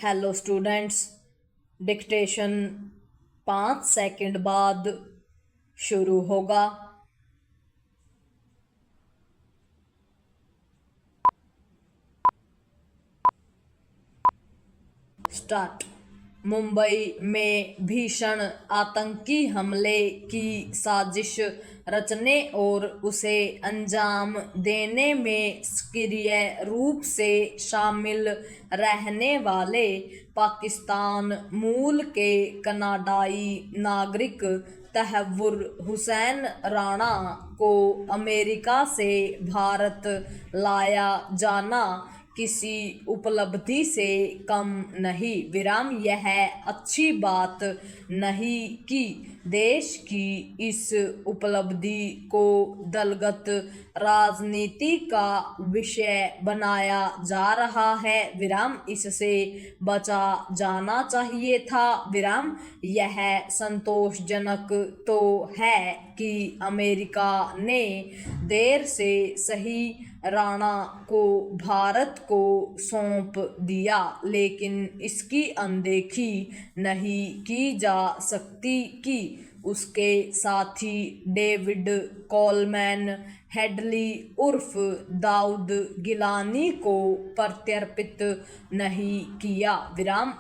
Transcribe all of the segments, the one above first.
Hello students, dictation 5 second बाद शुरू होगा। स्टार्ट। मुंबई में भीषण आतंकी हमले की साजिश रचने और उसे अंजाम देने में सक्रिय रूप से शामिल रहने वाले पाकिस्तान मूल के कनाडाई नागरिक तहव्वुर हुसैन राणा को अमेरिका से भारत लाया जाना किसी उपलब्धि से कम नहीं। यह अच्छी बात नहीं कि देश की इस उपलब्धि को दलगत राजनीति का विषय बनाया जा रहा है। इससे बचा जाना चाहिए था। यह संतोषजनक तो है कि अमेरिका ने देर से सही राणा को भारत को सौंप दिया, लेकिन इसकी अनदेखी नहीं की जा सकती कि उसके साथी डेविड कोलमैन हेडली उर्फ दाऊद गिलानी को प्रत्यर्पित नहीं किया।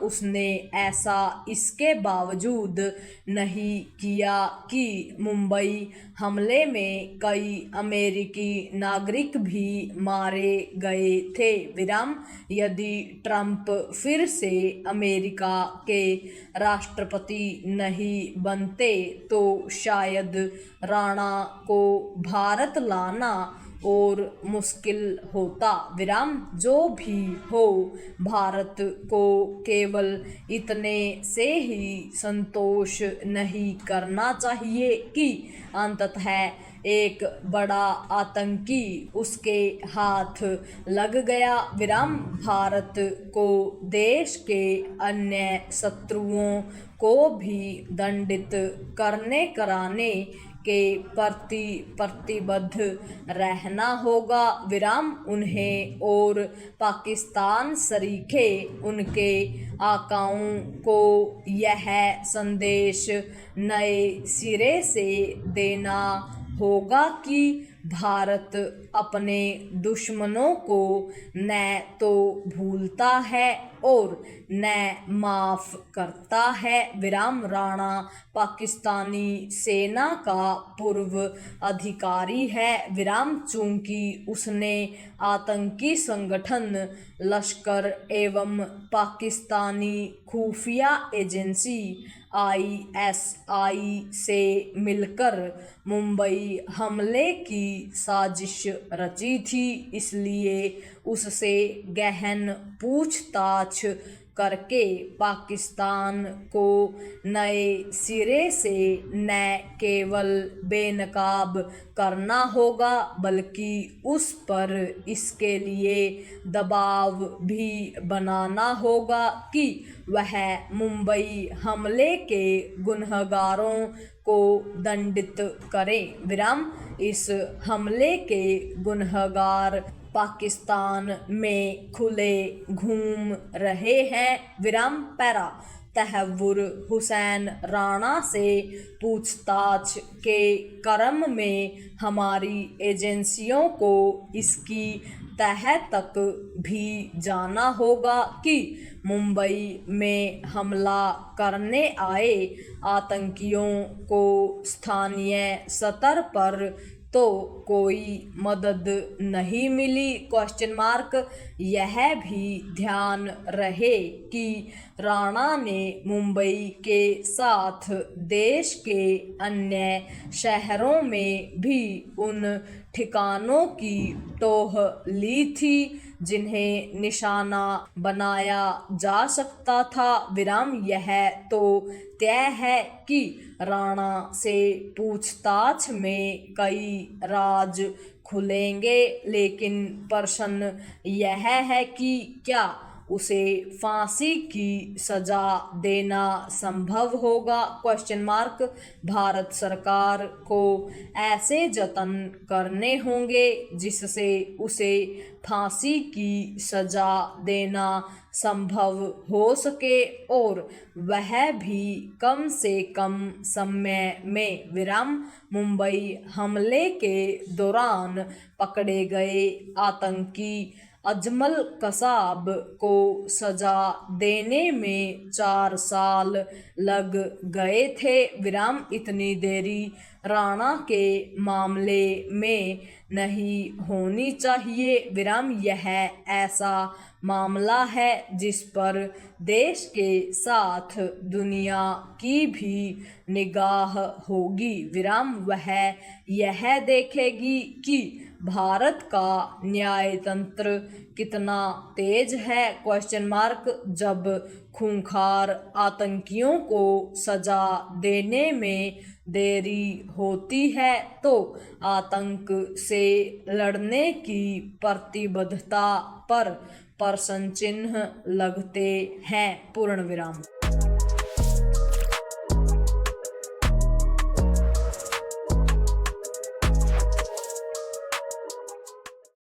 उसने ऐसा इसके बावजूद नहीं किया कि मुंबई हमले में कई अमेरिकी नागरिक भी मारे गए थे। यदि ट्रंप फिर से अमेरिका के राष्ट्रपति नहीं बनते तो शायद राणा को भारत लाना और मुश्किल होता। जो भी हो, भारत को केवल इतने से ही संतोष नहीं करना चाहिए कि अंततः एक बड़ा आतंकी उसके हाथ लग गया। भारत को देश के अन्य शत्रुओं को भी दंडित कराने के प्रति प्रतिबद्ध रहना होगा। उन्हें और पाकिस्तान सरीखे उनके आकाओं को यह संदेश नए सिरे से देना होगा कि भारत अपने दुश्मनों को न तो भूलता है और न माफ करता है। राणा पाकिस्तानी सेना का पूर्व अधिकारी है। चूंकि उसने आतंकी संगठन लश्कर एवं पाकिस्तानी खुफिया एजेंसी ISI से मिलकर मुंबई हमले की साजिश रची थी, इसलिए उससे गहन पूछताछ करके पाकिस्तान को नए सिरे से न केवल बेनकाब करना होगा बल्कि उस पर इसके लिए दबाव भी बनाना होगा कि वह मुंबई हमले के गुनहगारों को दंडित करे। इस हमले के गुनहगार पाकिस्तान में खुले घूम रहे हैं। पैरा तहव्वुर हुसैन राणा से पूछताछ के क्रम में हमारी एजेंसियों को इसकी तह तक भी जाना होगा कि मुंबई में हमला करने आए आतंकियों को स्थानीय स्तर पर तो कोई मदद नहीं मिली। यह भी ध्यान रहे कि राणा ने मुंबई के साथ देश के अन्य शहरों में भी उन ठिकानों की टोह ली थी जिन्हें निशाना बनाया जा सकता था। यह तो तय है कि राणा से पूछताछ में कई राज खुलेंगे, लेकिन प्रश्न यह है कि क्या उसे फांसी की सजा देना संभव होगा? Question mark. भारत सरकार को ऐसे जतन करने होंगे जिससे उसे फांसी की सजा देना संभव हो सके और वह भी कम से कम समय में। विराम। मुंबई हमले के दौरान पकड़े गए आतंकी अजमल कसाब को सजा देने में 4 साल लग गए थे। विराम। इतनी देरी राणा के मामले में नहीं होनी चाहिए। विराम। यह ऐसा मामला है जिस पर देश के साथ दुनिया की भी निगाह होगी। विराम। वह यह देखेगी कि भारत का न्यायतंत्र कितना तेज है? Question mark. जब खूंखार आतंकियों को सजा देने में देरी होती है तो आतंक से लड़ने की प्रतिबद्धता पर प्रश्न चिन्ह लगते हैं। पूर्ण विराम।